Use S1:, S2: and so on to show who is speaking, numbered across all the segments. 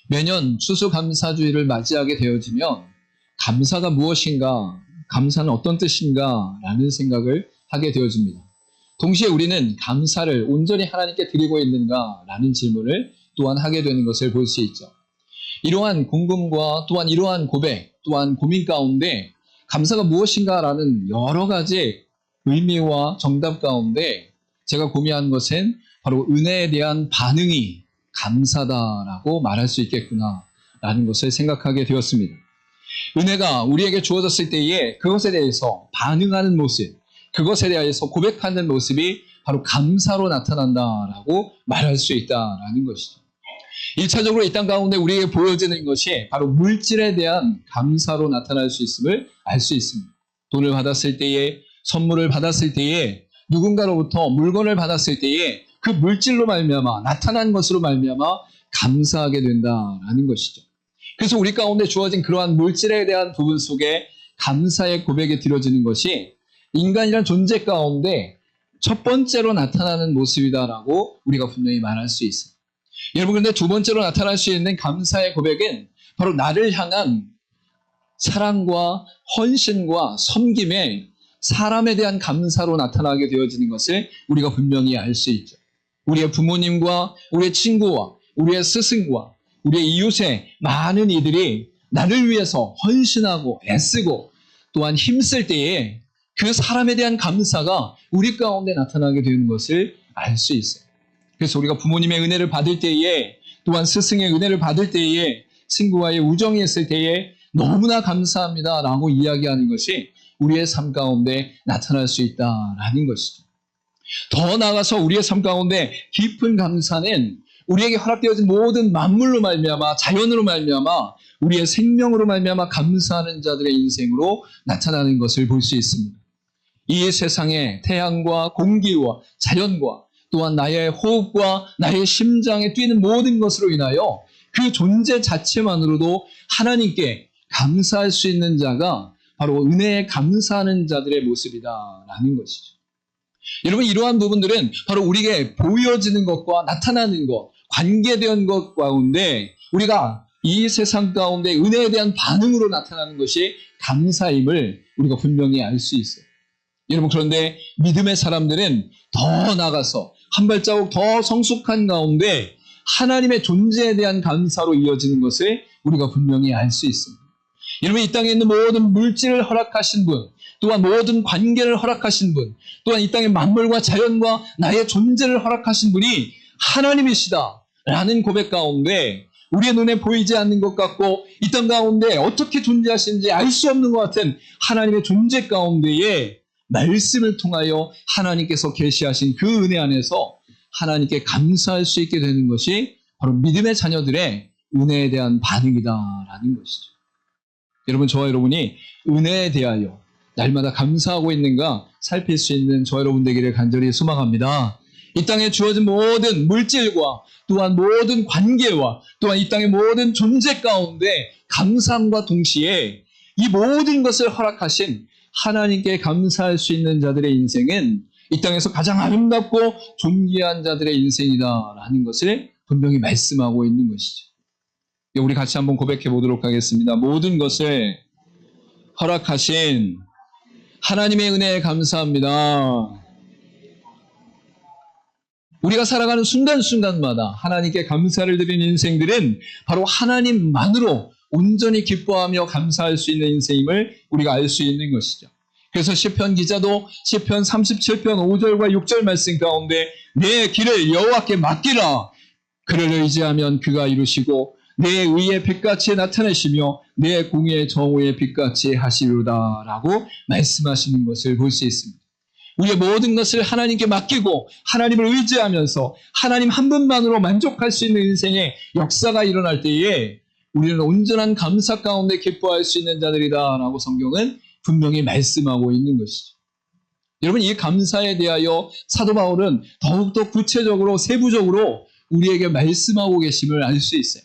S1: 매년 추수감사주의를 맞이하게 되어지면 감사가 무엇인가, 감사는 어떤 뜻인가 라는 생각을 하게 되어집니다. 동시에 우리는 감사를 온전히 하나님께 드리고 있는가 라는 질문을 또한 하게 되는 것을 볼 수 있죠. 이러한 궁금과 또한 이러한 고백, 또한 고민 가운데 감사가 무엇인가 라는 여러 가지 의미와 정답 가운데 제가 고민한 것은 바로 은혜에 대한 반응이 감사다라고 말할 수 있겠구나 라는 것을 생각하게 되었습니다. 은혜가 우리에게 주어졌을 때에 그것에 대해서 반응하는 모습, 그것에 대해서 고백하는 모습이 바로 감사로 나타난다라고 말할 수 있다라는 것이죠. 1차적으로 이 땅 가운데 우리에게 보여지는 것이 바로 물질에 대한 감사로 나타날 수 있음을 알 수 있습니다. 돈을 받았을 때에, 선물을 받았을 때에, 누군가로부터 물건을 받았을 때에 그 물질로 말미암아 나타난 것으로 말미암아 감사하게 된다라는 것이죠. 그래서 우리 가운데 주어진 그러한 물질에 대한 부분 속에 감사의 고백이 드려지는 것이 인간이란 존재 가운데 첫 번째로 나타나는 모습이다라고 우리가 분명히 말할 수 있어요. 여러분, 그런데 두 번째로 나타날 수 있는 감사의 고백은 바로 나를 향한 사랑과 헌신과 섬김에 사람에 대한 감사로 나타나게 되어지는 것을 우리가 분명히 알 수 있죠. 우리의 부모님과 우리의 친구와 우리의 스승과 우리의 이웃의 많은 이들이 나를 위해서 헌신하고 애쓰고 또한 힘쓸 때에 그 사람에 대한 감사가 우리 가운데 나타나게 되는 것을 알 수 있어요. 그래서 우리가 부모님의 은혜를 받을 때에 또한 스승의 은혜를 받을 때에 친구와의 우정이 있을 때에 너무나 감사합니다 라고 이야기하는 것이 우리의 삶 가운데 나타날 수 있다라는 것이죠. 더 나아가서 우리의 삶 가운데 깊은 감사는 우리에게 허락되어진 모든 만물로 말미암아 자연으로 말미암아 우리의 생명으로 말미암아 감사하는 자들의 인생으로 나타나는 것을 볼 수 있습니다. 이 세상의 태양과 공기와 자연과 또한 나의 호흡과 나의 심장에 뛰는 모든 것으로 인하여 그 존재 자체만으로도 하나님께 감사할 수 있는 자가 바로 은혜에 감사하는 자들의 모습이다라는 것이죠. 여러분, 이러한 부분들은 바로 우리에게 보여지는 것과 나타나는 것, 관계된 것 가운데 우리가 이 세상 가운데 은혜에 대한 반응으로 나타나는 것이 감사임을 우리가 분명히 알 수 있어요. 여러분, 그런데 믿음의 사람들은 더 나아가서 한 발자국 더 성숙한 가운데 하나님의 존재에 대한 감사로 이어지는 것을 우리가 분명히 알 수 있습니다. 여러분, 이 땅에 있는 모든 물질을 허락하신 분, 또한 모든 관계를 허락하신 분, 또한 이 땅의 만물과 자연과 나의 존재를 허락하신 분이 하나님이시다라는 고백 가운데 우리의 눈에 보이지 않는 것 같고 이 땅 가운데 어떻게 존재하시는지 알 수 없는 것 같은 하나님의 존재 가운데에 말씀을 통하여 하나님께서 계시하신 그 은혜 안에서 하나님께 감사할 수 있게 되는 것이 바로 믿음의 자녀들의 은혜에 대한 반응이다라는 것이죠. 여러분, 저와 여러분이 은혜에 대하여 날마다 감사하고 있는가 살필 수 있는 저와 여러분 되기를 간절히 소망합니다. 이 땅에 주어진 모든 물질과 또한 모든 관계와 또한 이 땅의 모든 존재 가운데 감사함과 동시에 이 모든 것을 허락하신 하나님께 감사할 수 있는 자들의 인생은 이 땅에서 가장 아름답고 존귀한 자들의 인생이다라는 것을 분명히 말씀하고 있는 것이죠. 우리 같이 한번 고백해 보도록 하겠습니다. 모든 것을 허락하신 하나님의 은혜에 감사합니다. 우리가 살아가는 순간순간마다 하나님께 감사를 드리는 인생들은 바로 하나님만으로 온전히 기뻐하며 감사할 수 있는 인생임을 우리가 알 수 있는 것이죠. 그래서 시편 기자도 시편 37편 5절과 6절 말씀 가운데 내 길을 여호와께 맡기라. 그를 의지하면 그가 이루시고 내 의의 빛같이 나타내시며 내 공의의 정오의 빛같이 하시리로다 라고 말씀하시는 것을 볼 수 있습니다. 우리의 모든 것을 하나님께 맡기고 하나님을 의지하면서 하나님 한 분만으로 만족할 수 있는 인생의 역사가 일어날 때에 우리는 온전한 감사 가운데 기뻐할 수 있는 자들이다 라고 성경은 분명히 말씀하고 있는 것이죠. 여러분, 이 감사에 대하여 사도 바울은 더욱더 구체적으로 세부적으로 우리에게 말씀하고 계심을 알 수 있어요.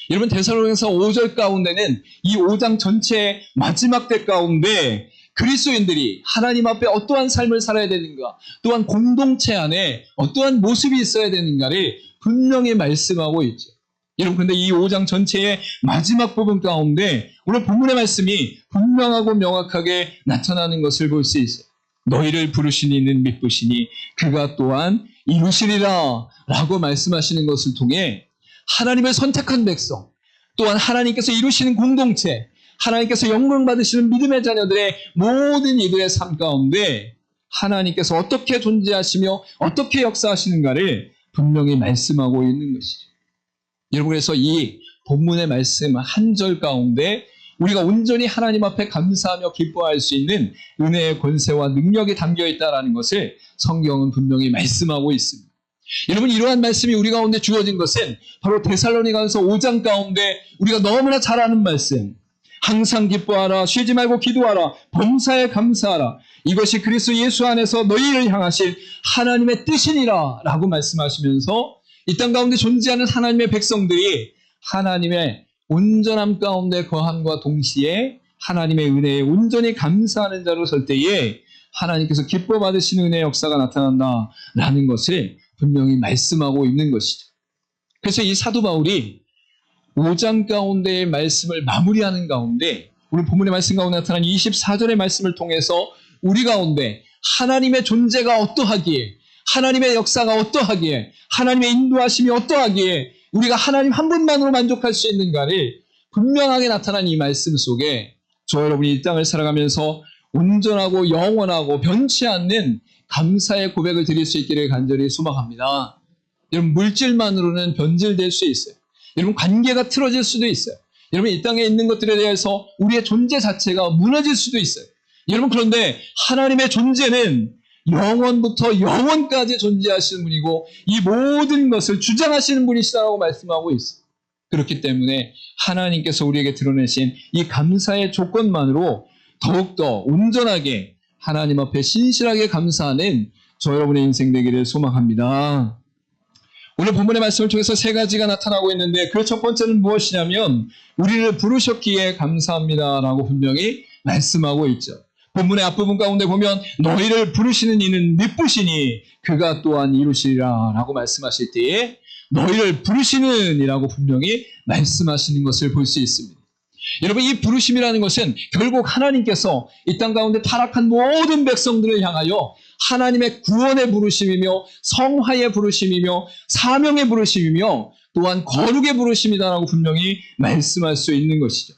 S1: 여러분, 데살로니가서 5절 가운데는 이 5장 전체의 마지막 때 가운데 그리스도인들이 하나님 앞에 어떠한 삶을 살아야 되는가, 또한 공동체 안에 어떠한 모습이 있어야 되는가를 분명히 말씀하고 있죠. 여러분, 근데 이 5장 전체의 마지막 부분 가운데 오늘 본문의 말씀이 분명하고 명확하게 나타나는 것을 볼 수 있어요. 너희를 부르신 이는 믿으시니 그가 또한 이루시리라 라고 말씀하시는 것을 통해 하나님의 선택한 백성, 또한 하나님께서 이루시는 공동체, 하나님께서 영광 받으시는 믿음의 자녀들의 모든 이들의 삶 가운데 하나님께서 어떻게 존재하시며 어떻게 역사하시는가를 분명히 말씀하고 있는 것이죠. 여러분, 그래서 이 본문의 말씀 한 절 가운데 우리가 온전히 하나님 앞에 감사하며 기뻐할 수 있는 은혜의 권세와 능력이 담겨 있다는 것을 성경은 분명히 말씀하고 있습니다. 여러분, 이러한 말씀이 우리 가운데 주어진 것은 바로 데살로니가서 5장 가운데 우리가 너무나 잘 아는 말씀, 항상 기뻐하라, 쉬지 말고 기도하라, 범사에 감사하라, 이것이 그리스도 예수 안에서 너희를 향하신 하나님의 뜻이니라 라고 말씀하시면서 이 땅 가운데 존재하는 하나님의 백성들이 하나님의 온전함 가운데 거함과 동시에 하나님의 은혜에 온전히 감사하는 자로 설 때에 하나님께서 기뻐 받으시는 은혜의 역사가 나타난다라는 것을 분명히 말씀하고 있는 것이죠. 그래서 이 사도 바울이 5장 가운데의 말씀을 마무리하는 가운데 오늘 본문의 말씀 가운데 나타난 24절의 말씀을 통해서 우리 가운데 하나님의 존재가 어떠하기에, 하나님의 역사가 어떠하기에, 하나님의 인도하심이 어떠하기에 우리가 하나님 한 분만으로 만족할 수 있는가를 분명하게 나타난 이 말씀 속에 저 여러분이 이 땅을 살아가면서 온전하고 영원하고 변치 않는 감사의 고백을 드릴 수 있기를 간절히 소망합니다. 여러분, 물질만으로는 변질될 수 있어요. 여러분, 관계가 틀어질 수도 있어요. 여러분, 이 땅에 있는 것들에 대해서 우리의 존재 자체가 무너질 수도 있어요. 여러분, 그런데 하나님의 존재는 영원부터 영원까지 존재하시는 분이고 이 모든 것을 주장하시는 분이시다라고 말씀하고 있어요. 그렇기 때문에 하나님께서 우리에게 드러내신 이 감사의 조건만으로 더욱더 온전하게 하나님 앞에 신실하게 감사하는 저 여러분의 인생 되기를 소망합니다. 오늘 본문의 말씀을 통해서 세 가지가 나타나고 있는데 그 첫 번째는 무엇이냐면 우리를 부르셨기에 감사합니다라고 분명히 말씀하고 있죠. 본문의 앞부분 가운데 보면 너희를 부르시는 이는 믿으시니 그가 또한 이루시리라 라고 말씀하실 때에 너희를 부르시는 이라고 분명히 말씀하시는 것을 볼 수 있습니다. 여러분, 이 부르심이라는 것은 결국 하나님께서 이 땅 가운데 타락한 모든 백성들을 향하여 하나님의 구원의 부르심이며 성화의 부르심이며 사명의 부르심이며 또한 거룩의 부르심이다라고 분명히 말씀할 수 있는 것이죠.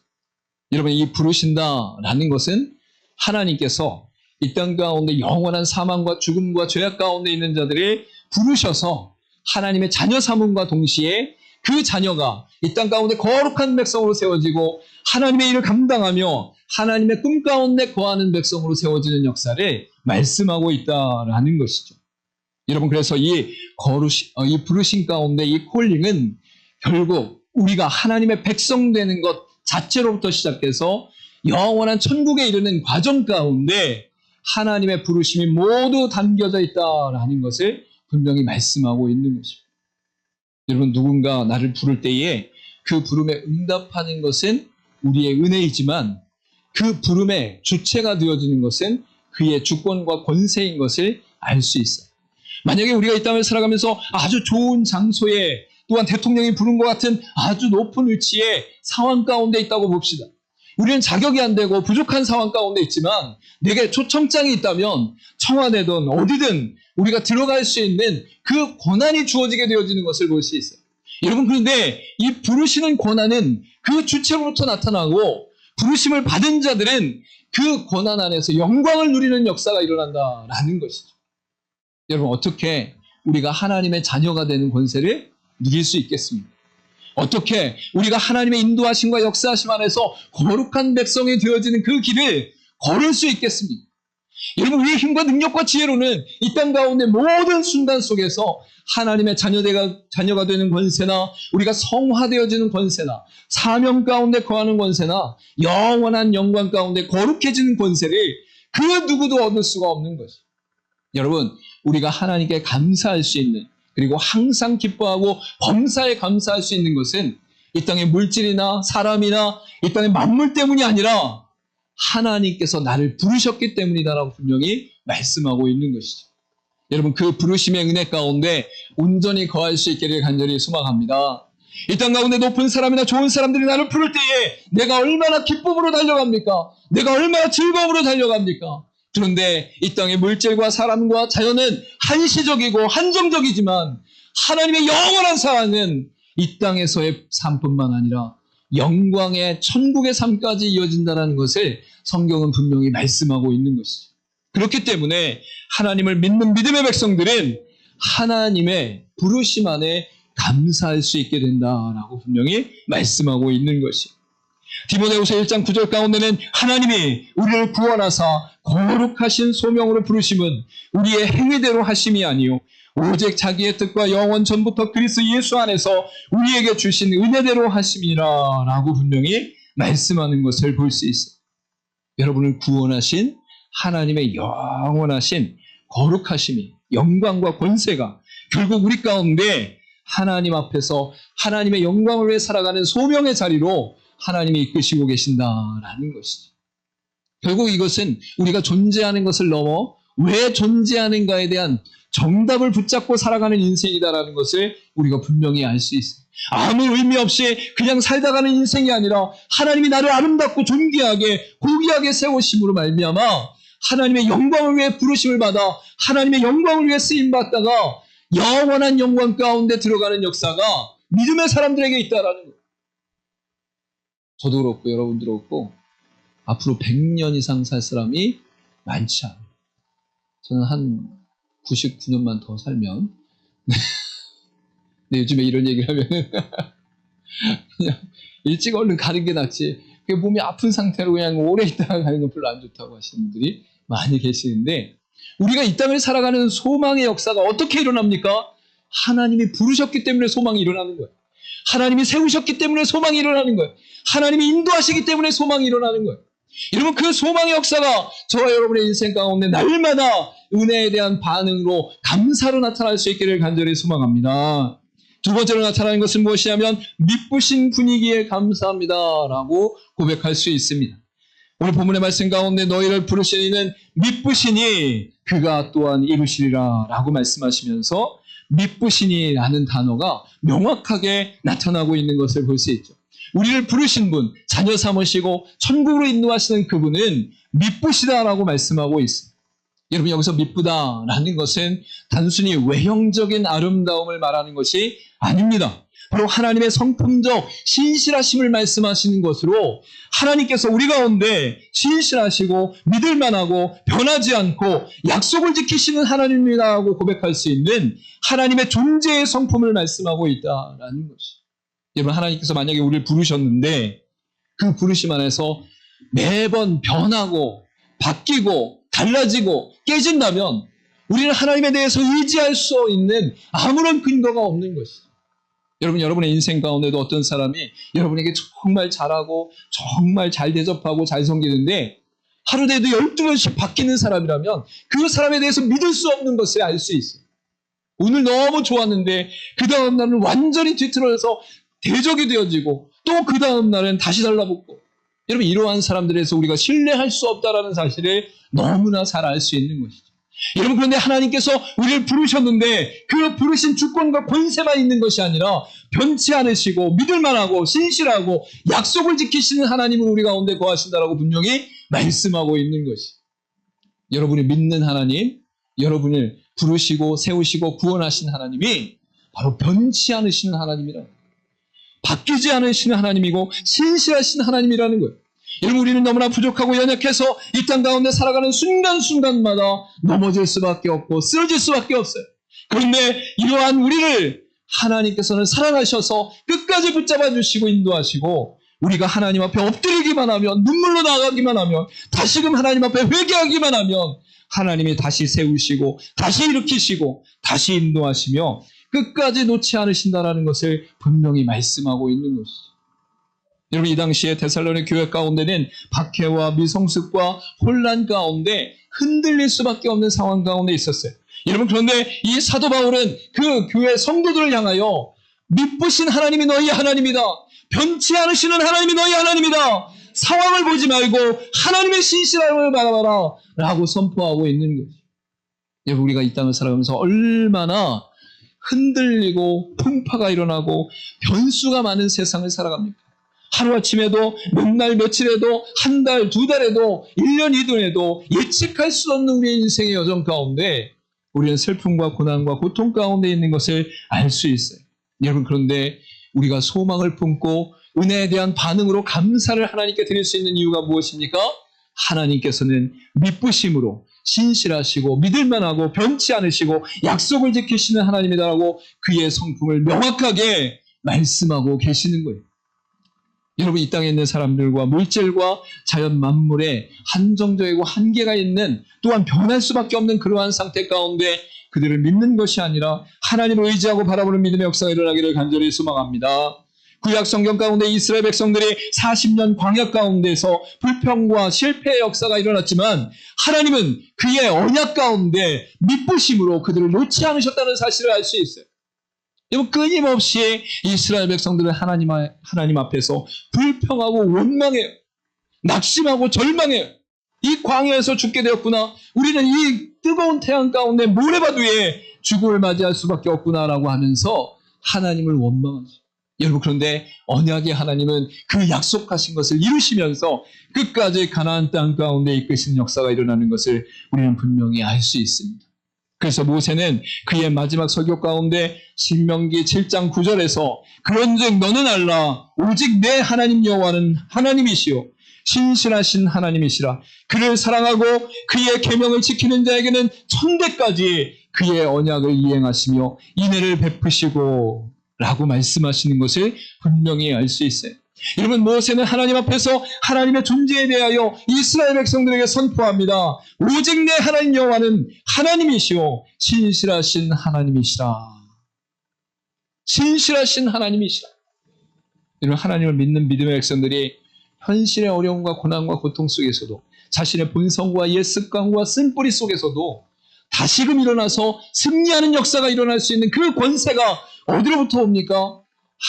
S1: 여러분, 이 부르신다라는 것은 하나님께서 이 땅 가운데 영원한 사망과 죽음과 죄악 가운데 있는 자들을 부르셔서 하나님의 자녀 삼음과 동시에 그 자녀가 이 땅 가운데 거룩한 백성으로 세워지고 하나님의 일을 감당하며 하나님의 꿈 가운데 거하는 백성으로 세워지는 역사를 말씀하고 있다라는 것이죠. 여러분, 그래서 이 부르심 가운데 이 콜링은 결국 우리가 하나님의 백성 되는 것 자체로부터 시작해서 영원한 천국에 이르는 과정 가운데 하나님의 부르심이 모두 담겨져 있다라는 것을 분명히 말씀하고 있는 것입니다. 여러분, 누군가 나를 부를 때에 그 부름에 응답하는 것은 우리의 은혜이지만 그 부름의 주체가 되어지는 것은 그의 주권과 권세인 것을 알 수 있어요. 만약에 우리가 이 땅을 살아가면서 아주 좋은 장소에 또한 대통령이 부른 것 같은 아주 높은 위치에 상황 가운데 있다고 봅시다. 우리는 자격이 안 되고 부족한 상황 가운데 있지만 내게 초청장이 있다면 청와대든 어디든 우리가 들어갈 수 있는 그 권한이 주어지게 되어지는 것을 볼 수 있어요. 여러분, 그런데 이 부르시는 권한은 그 주체로부터 나타나고 부르심을 받은 자들은 그 권한 안에서 영광을 누리는 역사가 일어난다라는 것이죠. 여러분, 어떻게 우리가 하나님의 자녀가 되는 권세를 누릴 수 있겠습니까? 어떻게 우리가 하나님의 인도하심과 역사하심 안에서 거룩한 백성이 되어지는 그 길을 걸을 수 있겠습니까? 여러분, 우리의 힘과 능력과 지혜로는 이 땅 가운데 모든 순간 속에서 하나님의 자녀가 되는 권세나 우리가 성화되어지는 권세나 사명 가운데 거하는 권세나 영원한 영광 가운데 거룩해지는 권세를 그 누구도 얻을 수가 없는 것이죠. 여러분, 우리가 하나님께 감사할 수 있는, 그리고 항상 기뻐하고 범사에 감사할 수 있는 것은 이 땅의 물질이나 사람이나 이 땅의 만물 때문이 아니라 하나님께서 나를 부르셨기 때문이다라고 분명히 말씀하고 있는 것이죠. 여러분, 그 부르심의 은혜 가운데 온전히 거할 수 있기를 간절히 소망합니다. 이 땅 가운데 높은 사람이나 좋은 사람들이 나를 부를 때에 내가 얼마나 기쁨으로 달려갑니까? 내가 얼마나 즐거움으로 달려갑니까? 그런데 이 땅의 물질과 사람과 자연은 한시적이고 한정적이지만 하나님의 영원한 사랑은 이 땅에서의 삶뿐만 아니라 영광의 천국의 삶까지 이어진다는 것을 성경은 분명히 말씀하고 있는 것이죠. 그렇기 때문에 하나님을 믿는 믿음의 백성들은 하나님의 부르심 안에 감사할 수 있게 된다라고 분명히 말씀하고 있는 것이에요. 디모데후서 1장 9절 가운데는 하나님이 우리를 구원하사 거룩하신 소명으로 부르심은 우리의 행위대로 하심이 아니요 오직 자기의 뜻과 영원 전부터 그리스도 예수 안에서 우리에게 주신 은혜대로 하심이라 라고 분명히 말씀하는 것을 볼 수 있어요. 여러분을 구원하신 하나님의 영원하신 거룩하심이 영광과 권세가 결국 우리 가운데 하나님 앞에서 하나님의 영광을 위해 살아가는 소명의 자리로 하나님이 이끄시고 계신다라는 것이죠. 결국 이것은 우리가 존재하는 것을 넘어 왜 존재하는가에 대한 정답을 붙잡고 살아가는 인생이다라는 것을 우리가 분명히 알 수 있어요. 아무 의미 없이 그냥 살다가는 인생이 아니라 하나님이 나를 아름답고 존귀하게 고귀하게 세우심으로 말미암아 하나님의 영광을 위해 부르심을 받아 하나님의 영광을 위해 쓰임받다가 영원한 영광 가운데 들어가는 역사가 믿음의 사람들에게 있다라는 거예요. 저도 그렇고 여러분도 그렇고 앞으로 100년 이상 살 사람이 많지 않아요. 저는 한 99년만 더 살면 근데 요즘에 이런 얘기를 하면은 그냥 일찍 얼른 가는 게 낫지 몸이 아픈 상태로 그냥 오래 있다가 가는 건 별로 안 좋다고 하시는 분들이 많이 계시는데 우리가 이 땅을 살아가는 소망의 역사가 어떻게 일어납니까? 하나님이 부르셨기 때문에 소망이 일어나는 거예요. 하나님이 세우셨기 때문에 소망이 일어나는 거예요. 하나님이 인도하시기 때문에 소망이 일어나는 거예요. 여러분 그 소망의 역사가 저와 여러분의 인생 가운데 날마다 은혜에 대한 반응으로 감사로 나타날 수 있기를 간절히 소망합니다. 두 번째로 나타나는 것은 무엇이냐면 미쁘신 분위기에 감사합니다 라고 고백할 수 있습니다. 오늘 본문의 말씀 가운데 너희를 부르신 이는 미쁘시니 그가 또한 이루시리라 라고 말씀하시면서 미쁘시니 라는 단어가 명확하게 나타나고 있는 것을 볼 수 있죠. 우리를 부르신 분, 자녀 삼으시고 천국으로 인도하시는 그분은 미쁘시다라고 말씀하고 있습니다. 여러분 여기서 미쁘다라는 것은 단순히 외형적인 아름다움을 말하는 것이 아닙니다. 바로 하나님의 성품적 신실하심을 말씀하시는 것으로 하나님께서 우리 가운데 신실하시고 믿을만하고 변하지 않고 약속을 지키시는 하나님이라고 고백할 수 있는 하나님의 존재의 성품을 말씀하고 있다라는 것이. 여러분 하나님께서 만약에 우리를 부르셨는데 그 부르심 안에서 매번 변하고 바뀌고 달라지고 깨진다면 우리는 하나님에 대해서 의지할 수 있는 아무런 근거가 없는 것이죠. 여러분의 인생 가운데도 어떤 사람이 여러분에게 정말 잘하고 정말 잘 대접하고 잘 섬기는데 하루에도 12번씩 바뀌는 사람이라면 그 사람에 대해서 믿을 수 없는 것을 알 수 있어요. 오늘 너무 좋았는데 그 다음 날은 완전히 뒤틀어져서 대적이 되어지고 또 그 다음 날은 다시 달라붙고 여러분 이러한 사람들에서 우리가 신뢰할 수 없다는 사실을 너무나 잘 알 수 있는 것이죠. 여러분 그런데 하나님께서 우리를 부르셨는데 그 부르신 주권과 권세만 있는 것이 아니라 변치 않으시고 믿을만하고 신실하고 약속을 지키시는 하나님을 우리 가운데 거하신다라고 분명히 말씀하고 있는 것이. 여러분이 믿는 하나님, 여러분을 부르시고 세우시고 구원하신 하나님이 바로 변치 않으시는 하나님이라. 바뀌지 않으시는 하나님이고 신실하신 하나님이라는 거예요. 여러분 우리는 너무나 부족하고 연약해서 이 땅 가운데 살아가는 순간순간마다 넘어질 수밖에 없고 쓰러질 수밖에 없어요. 그런데 이러한 우리를 하나님께서는 사랑하셔서 끝까지 붙잡아 주시고 인도하시고 우리가 하나님 앞에 엎드리기만 하면 눈물로 나가기만 하면 다시금 하나님 앞에 회개하기만 하면 하나님이 다시 세우시고 다시 일으키시고 다시 인도하시며 끝까지 놓지 않으신다라는 것을 분명히 말씀하고 있는 것이죠. 여러분 이 당시에 데살로니가 교회 가운데는 박해와 미성숙과 혼란 가운데 흔들릴 수밖에 없는 상황 가운데 있었어요. 여러분 그런데 이 사도 바울은 그 교회 성도들을 향하여 미쁘신 하나님이 너희 하나님이다. 변치 않으시는 하나님이 너희 하나님이다. 상황을 보지 말고 하나님의 신실함을 바라봐라 라고 선포하고 있는 거죠. 여러분 우리가 이 땅을 살아가면서 얼마나 흔들리고 풍파가 일어나고 변수가 많은 세상을 살아갑니까? 하루아침에도 몇 날 며칠에도 한 달, 두 달에도 1년, 2년에도 예측할 수 없는 우리의 인생의 여정 가운데 우리는 슬픔과 고난과 고통 가운데 있는 것을 알 수 있어요. 여러분, 그런데 우리가 소망을 품고 은혜에 대한 반응으로 감사를 하나님께 드릴 수 있는 이유가 무엇입니까? 하나님께서는 미쁘심으로 신실하시고 믿을만하고 변치 않으시고 약속을 지키시는 하나님이다라고 그의 성품을 명확하게 말씀하고 계시는 거예요. 여러분, 이 땅에 있는 사람들과 물질과 자연 만물에 한정적이고 한계가 있는, 또한 변할 수밖에 없는 그러한 상태 가운데 그들을 믿는 것이 아니라 하나님을 의지하고 바라보는 믿음의 역사가 일어나기를 간절히 소망합니다. 구약 성경 가운데 이스라엘 백성들이 40년 광야 가운데서 불평과 실패의 역사가 일어났지만 하나님은 그의 언약 가운데 미쁘심으로 그들을 놓지 않으셨다는 사실을 알 수 있어요. 여러분, 끊임없이 이스라엘 백성들은 하나님 앞에서 불평하고 원망해요. 낙심하고 절망해요. 이 광야에서 죽게 되었구나. 우리는 이 뜨거운 태양 가운데 모래바위에 죽음을 맞이할 수밖에 없구나라고 하면서 하나님을 원망하죠. 여러분, 그런데 언약의 하나님은 그 약속하신 것을 이루시면서 끝까지 가나안 땅 가운데 이끄시는 역사가 일어나는 것을 우리는 분명히 알 수 있습니다. 그래서 모세는 그의 마지막 설교 가운데 신명기 7장 9절에서 그런즉 너는 알라 오직 내 하나님 여호와는 하나님이시요 신실하신 하나님이시라. 그를 사랑하고 그의 계명을 지키는 자에게는 천대까지 그의 언약을 이행하시며 인애를 베푸시고 라고 말씀하시는 것을 분명히 알 수 있어요. 여러분, 모세는 하나님 앞에서 하나님의 존재에 대하여 이스라엘 백성들에게 선포합니다. 오직 내 하나님 여호와는 하나님이시오 신실하신 하나님이시라. 신실하신 하나님이시라. 여러분, 하나님을 믿는 믿음의 백성들이 현실의 어려움과 고난과 고통 속에서도 자신의 본성과 옛 습관과 쓴뿌리 속에서도 다시금 일어나서 승리하는 역사가 일어날 수 있는 그 권세가 어디로부터 옵니까?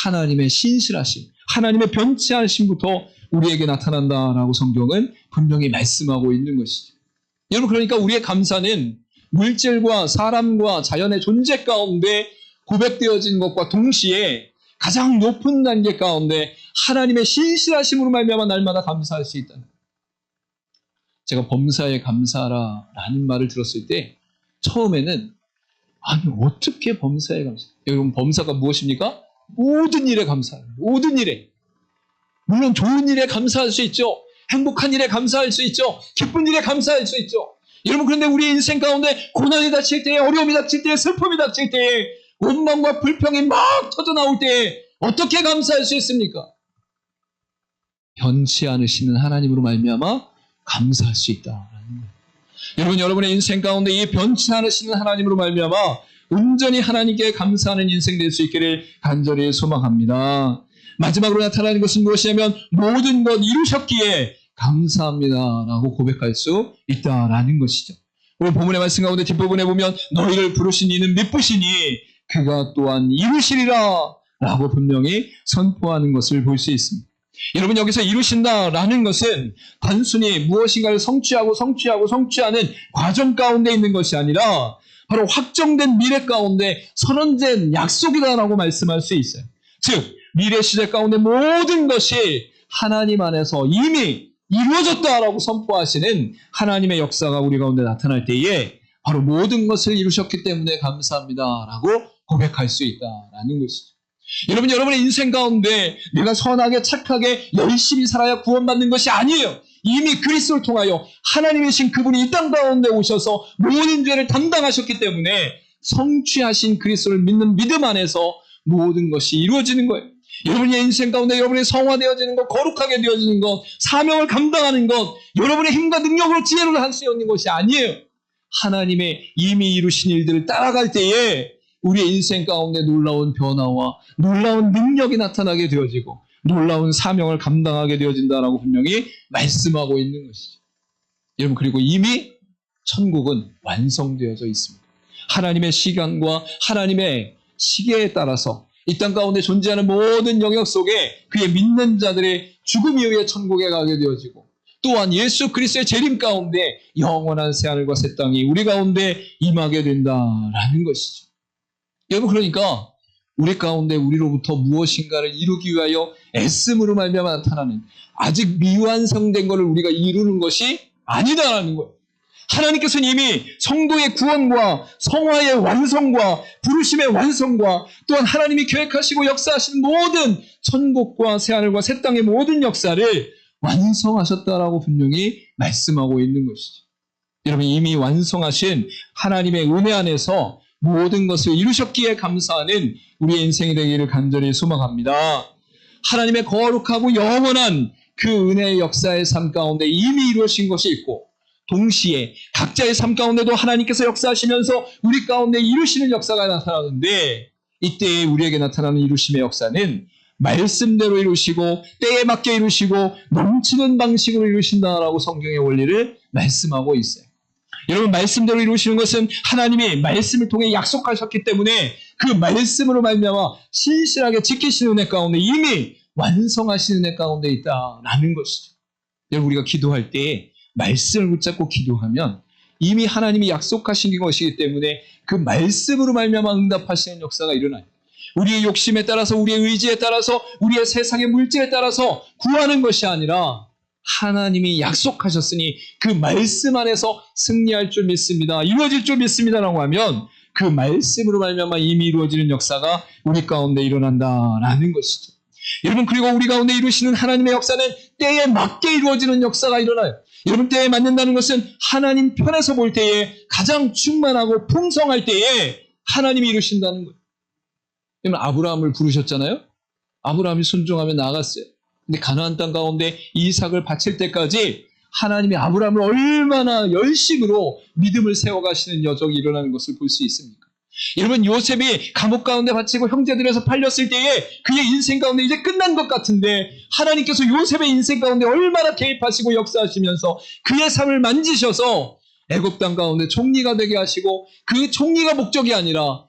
S1: 하나님의 신실하심, 하나님의 변치 않으심부터 우리에게 나타난다라고 성경은 분명히 말씀하고 있는 것이죠. 여러분, 그러니까 우리의 감사는 물질과 사람과 자연의 존재 가운데 고백되어진 것과 동시에 가장 높은 단계 가운데 하나님의 신실하심으로 말미암아 날마다 감사할 수 있다는 거예요. 제가 범사에 감사하라라는 말을 들었을 때 처음에는 아니 어떻게 범사에 감사? 여러분, 범사가 무엇입니까? 모든 일에 감사합니다. 모든 일에. 물론 좋은 일에 감사할 수 있죠. 행복한 일에 감사할 수 있죠. 기쁜 일에 감사할 수 있죠. 여러분, 그런데 우리 인생 가운데 고난이 닥칠 때에, 어려움이 닥칠 때에, 슬픔이 닥칠 때에, 원망과 불평이 막 터져나올 때에 어떻게 감사할 수 있습니까? 변치 않으시는 하나님으로 말미암아 감사할 수 있다. 여러분, 여러분의 인생 가운데 이 변치 않으시는 하나님으로 말미암아 온전히 하나님께 감사하는 인생 될 수 있기를 간절히 소망합니다. 마지막으로 나타나는 것은 무엇이냐면 모든 것 이루셨기에 감사합니다라고 고백할 수 있다라는 것이죠. 오늘 본문의 말씀 가운데 뒷부분에 보면 너희를 부르신 이는 미쁘시니 그가 또한 이루시리라 라고 분명히 선포하는 것을 볼 수 있습니다. 여러분, 여기서 이루신다라는 것은 단순히 무엇인가를 성취하는 과정 가운데 있는 것이 아니라 바로 확정된 미래 가운데 선언된 약속이다라고 말씀할 수 있어요. 즉, 미래 시대 가운데 모든 것이 하나님 안에서 이미 이루어졌다라고 선포하시는 하나님의 역사가 우리 가운데 나타날 때에 바로 모든 것을 이루셨기 때문에 감사합니다라고 고백할 수 있다라는 것이죠. 여러분, 여러분의 인생 가운데 내가 선하게 착하게 열심히 살아야 구원받는 것이 아니에요. 이미 그리스도를 통하여 하나님이신 그분이 이 땅 가운데 오셔서 모든 죄를 담당하셨기 때문에 성취하신 그리스도를 믿는 믿음 안에서 모든 것이 이루어지는 거예요. 여러분의 인생 가운데 여러분의 성화되어지는 것, 거룩하게 되어지는 것, 사명을 감당하는 것, 여러분의 힘과 능력으로 지혜로 할 수 있는 것이 아니에요. 하나님의 이미 이루신 일들을 따라갈 때에 우리의 인생 가운데 놀라운 변화와 놀라운 능력이 나타나게 되어지고 놀라운 사명을 감당하게 되어진다라고 분명히 말씀하고 있는 것이죠. 여러분, 그리고 이미 천국은 완성되어져 있습니다. 하나님의 시간과 하나님의 시계에 따라서 이 땅 가운데 존재하는 모든 영역 속에 그의 믿는 자들의 죽음 이후에 천국에 가게 되어지고 또한 예수 그리스도의 재림 가운데 영원한 새하늘과 새 땅이 우리 가운데 임하게 된다라는 것이죠. 여러분, 그러니까 우리 가운데 우리로부터 무엇인가를 이루기 위하여 애씀으로 말미암아 나타나는 아직 미완성된 것을 우리가 이루는 것이 아니다라는 거예요. 하나님께서는 이미 성도의 구원과 성화의 완성과 부르심의 완성과 또한 하나님이 계획하시고 역사하신 모든 천국과 새하늘과 새 땅의 모든 역사를 완성하셨다라고 분명히 말씀하고 있는 것이죠. 여러분, 이미 완성하신 하나님의 은혜 안에서 모든 것을 이루셨기에 감사하는 우리의 인생이 되기를 간절히 소망합니다. 하나님의 거룩하고 영원한 그 은혜의 역사의 삶 가운데 이미 이루어진 것이 있고, 동시에 각자의 삶 가운데도 하나님께서 역사하시면서 우리 가운데 이루시는 역사가 나타나는데, 이때에 우리에게 나타나는 이루심의 역사는 말씀대로 이루시고 때에 맞게 이루시고 넘치는 방식으로 이루신다라고 성경의 원리를 말씀하고 있어요. 여러분, 말씀대로 이루시는 것은 하나님이 말씀을 통해 약속하셨기 때문에 그 말씀으로 말미암아 신실하게 지키시는 은혜 가운데 이미 완성하시는 은혜 가운데 있다라는 것이죠. 여러분, 우리가 기도할 때 말씀을 붙잡고 기도하면 이미 하나님이 약속하신 것이기 때문에 그 말씀으로 말미암아 응답하시는 역사가 일어나요. 우리의 욕심에 따라서, 우리의 의지에 따라서, 우리의 세상의 물질에 따라서 구하는 것이 아니라 하나님이 약속하셨으니 그 말씀 안에서 승리할 줄 믿습니다, 이루어질 줄 믿습니다라고 하면 그 말씀으로 말미암아 이미 이루어지는 역사가 우리 가운데 일어난다라는 것이죠. 여러분, 그리고 우리 가운데 이루시는 하나님의 역사는 때에 맞게 이루어지는 역사가 일어나요. 여러분, 때에 맞는다는 것은 하나님 편에서 볼 때에 가장 충만하고 풍성할 때에 하나님이 이루신다는 거예요. 여러분, 아브라함을 부르셨잖아요. 아브라함이 순종하며 나아갔어요. 근데 가나안 땅 가운데 이삭을 바칠 때까지 하나님이 아브라함을 얼마나 열심으로 믿음을 세워가시는 여정이 일어나는 것을 볼 수 있습니까? 여러분, 요셉이 감옥 가운데 바치고 형제들에서 팔렸을 때에 그의 인생 가운데 이제 끝난 것 같은데 하나님께서 요셉의 인생 가운데 얼마나 개입하시고 역사하시면서 그의 삶을 만지셔서 애굽 땅 가운데 총리가 되게 하시고, 그 총리가 목적이 아니라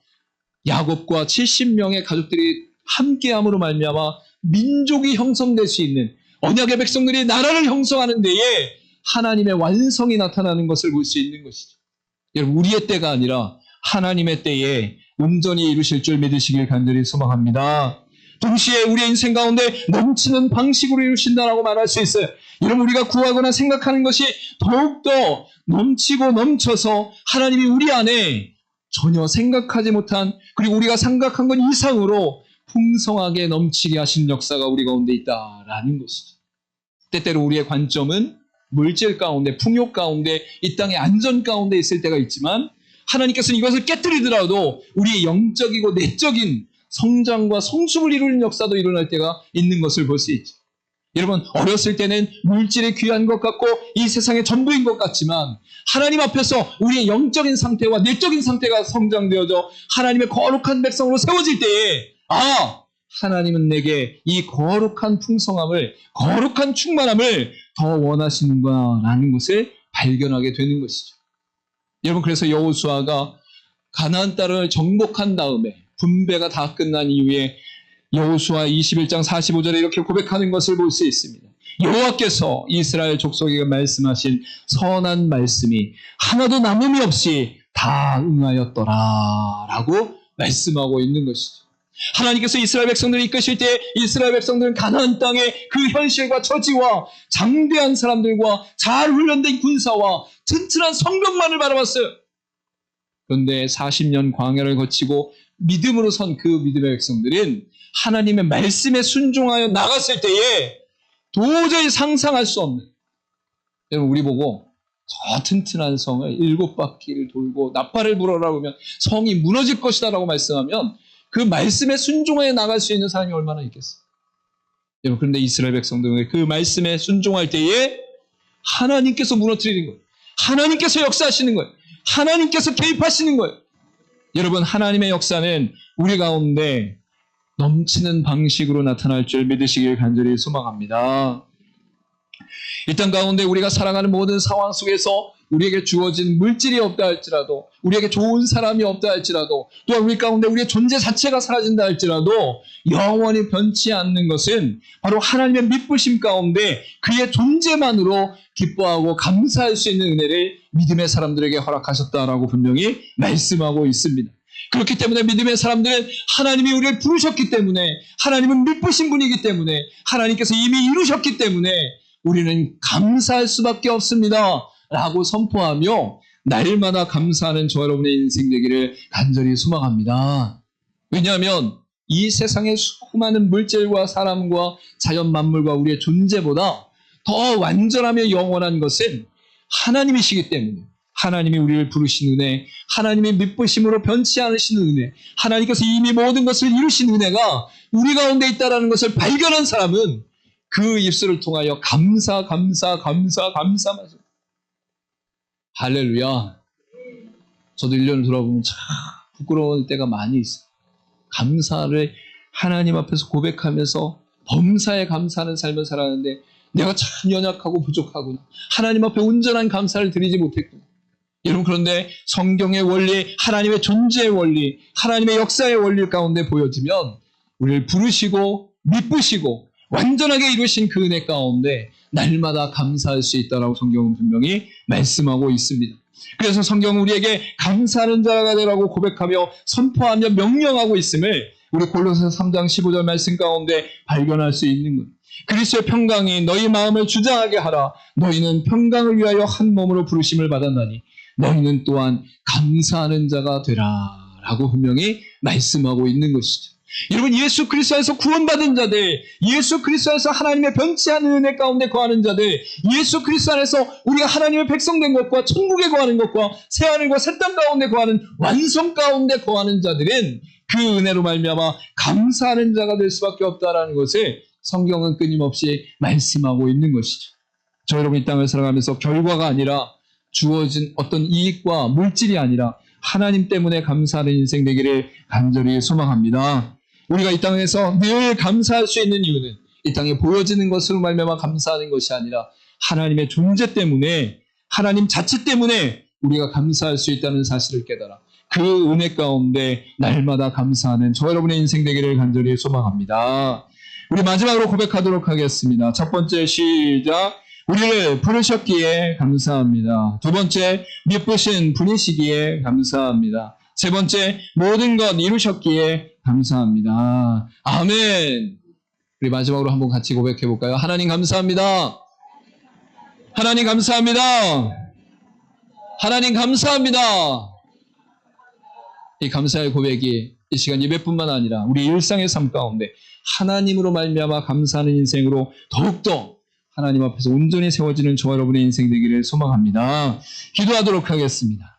S1: 야곱과 70명의 가족들이 함께함으로 말미암아 민족이 형성될 수 있는, 언약의 백성들이 나라를 형성하는 데에 하나님의 완성이 나타나는 것을 볼 수 있는 것이죠. 여러분, 우리의 때가 아니라 하나님의 때에 온전히 이루실 줄 믿으시길 간절히 소망합니다. 동시에 우리의 인생 가운데 넘치는 방식으로 이루신다라고 말할 수 있어요. 여러분, 우리가 구하거나 생각하는 것이 더욱더 넘치고 넘쳐서 하나님이 우리 안에 전혀 생각하지 못한, 그리고 우리가 생각한 것 이상으로 풍성하게 넘치게 하시는 역사가 우리 가운데 있다라는 것이죠. 때때로 우리의 관점은 물질 가운데, 풍요 가운데, 이 땅의 안전 가운데 있을 때가 있지만 하나님께서는 이것을 깨뜨리더라도 우리의 영적이고 내적인 성장과 성숙을 이루는 역사도 일어날 때가 있는 것을 볼 수 있죠. 여러분, 어렸을 때는 물질이 귀한 것 같고 이 세상의 전부인 것 같지만 하나님 앞에서 우리의 영적인 상태와 내적인 상태가 성장되어져 하나님의 거룩한 백성으로 세워질 때에, 하나님은 내게 이 거룩한 풍성함을, 거룩한 충만함을 더 원하시는구나라는 것을 발견하게 되는 것이죠. 여러분, 그래서 여호수아가 가나안 땅을 정복한 다음에 분배가 다 끝난 이후에 여호수아 21장 45절에 이렇게 고백하는 것을 볼 수 있습니다. 여호와께서 이스라엘 족속에게 말씀하신 선한 말씀이 하나도 남음이 없이 다 응하였더라 라고 말씀하고 있는 것이죠. 하나님께서 이스라엘 백성들을 이끄실 때 이스라엘 백성들은 가나안 땅의 그 현실과 처지와 장대한 사람들과 잘 훈련된 군사와 튼튼한 성벽만을 바라봤어요. 그런데 40년 광야를 거치고 믿음으로 선 그 믿음의 백성들은 하나님의 말씀에 순종하여 나갔을 때에 도저히 상상할 수 없는, 여러분, 우리 보고 저 튼튼한 성을 7바퀴를 돌고 나팔을 불어라 그러면 성이 무너질 것이다 라고 말씀하면 그 말씀에 순종하여 나갈 수 있는 사람이 얼마나 있겠어요. 여러분, 그런데 이스라엘 백성들은 그 말씀에 순종할 때에 하나님께서 무너뜨리는 거예요. 하나님께서 역사하시는 거예요. 하나님께서 개입하시는 거예요. 여러분, 하나님의 역사는 우리 가운데 넘치는 방식으로 나타날 줄 믿으시길 간절히 소망합니다. 이 땅 가운데 우리가 살아가는 모든 상황 속에서 우리에게 주어진 물질이 없다 할지라도, 우리에게 좋은 사람이 없다 할지라도, 또한 우리 가운데 우리의 존재 자체가 사라진다 할지라도 영원히 변치 않는 것은 바로 하나님의 미쁘심 가운데 그의 존재만으로 기뻐하고 감사할 수 있는 은혜를 믿음의 사람들에게 허락하셨다라고 분명히 말씀하고 있습니다. 그렇기 때문에 믿음의 사람들은 하나님이 우리를 부르셨기 때문에, 하나님은 믿으신 분이기 때문에, 하나님께서 이미 이루셨기 때문에 우리는 감사할 수밖에 없습니다 라고 선포하며 날마다 감사하는 저와 여러분의 인생 되기를 간절히 소망합니다. 왜냐하면 이 세상의 수많은 물질과 사람과 자연 만물과 우리의 존재보다 더 완전하며 영원한 것은 하나님이시기 때문에, 하나님이 우리를 부르신 은혜, 하나님이 믿으심으로 변치 않으신 은혜, 하나님께서 이미 모든 것을 이루신 은혜가 우리 가운데 있다는 것을 발견한 사람은 그 입술을 통하여 감사 마죠. 할렐루야. 저도 1년을 돌아보면 참 부끄러울 때가 많이 있어요. 감사를 하나님 앞에서 고백하면서 범사에 감사하는 삶을 살았는데 내가 참 연약하고 부족하구나. 하나님 앞에 온전한 감사를 드리지 못했구나. 여러분, 그런데 성경의 원리, 하나님의 존재의 원리, 하나님의 역사의 원리 가운데 보여지면 우리를 부르시고 믿으시고 완전하게 이루신 그 은혜 가운데 날마다 감사할 수 있다라고 성경은 분명히 말씀하고 있습니다. 그래서 성경은 우리에게 감사하는 자가 되라고 고백하며 선포하며 명령하고 있음을 우리 골로새서 3장 15절 말씀 가운데 발견할 수 있는 거예요. 그리스도의 평강이 너희 마음을 주장하게 하라. 너희는 평강을 위하여 한 몸으로 부르심을 받았나니 너희는 또한 감사하는 자가 되라 라고 분명히 말씀하고 있는 것이죠. 여러분, 예수 그리스도에서 구원받은 자들, 예수 그리스도에서 하나님의 변치 않은 은혜 가운데 거하는 자들, 예수 그리스도 안에서 우리가 하나님의 백성된 것과 천국에 거하는 것과 새하늘과 새 땅 가운데 거하는 완성 가운데 거하는 자들은 그 은혜로 말미암아 감사하는 자가 될 수밖에 없다라는 것을 성경은 끊임없이 말씀하고 있는 것이죠. 저 여러분, 이 땅을 살아가면서 결과가 아니라 주어진 어떤 이익과 물질이 아니라 하나님 때문에 감사하는 인생 되기를 간절히 소망합니다. 우리가 이 땅에서 늘 감사할 수 있는 이유는 이 땅에 보여지는 것으로 말미암아 감사하는 것이 아니라 하나님의 존재 때문에, 하나님 자체 때문에 우리가 감사할 수 있다는 사실을 깨달아 그 은혜 가운데 날마다 감사하는 저 여러분의 인생 되기를 간절히 소망합니다. 우리 마지막으로 고백하도록 하겠습니다. 첫 번째, 시작. 우리를 부르셨기에 감사합니다. 두 번째, 믿으신 분이시기에 감사합니다. 세 번째, 모든 것 이루셨기에 감사합니다. 아멘. 우리 마지막으로 한번 같이 고백해 볼까요? 하나님 감사합니다. 하나님 감사합니다. 하나님 감사합니다. 이 감사의 고백이 이 시간 예배뿐만 아니라 우리 일상의 삶 가운데 하나님으로 말미암아 감사하는 인생으로 더욱더 하나님 앞에서 온전히 세워지는 저와 여러분의 인생 되기를 소망합니다. 기도하도록 하겠습니다.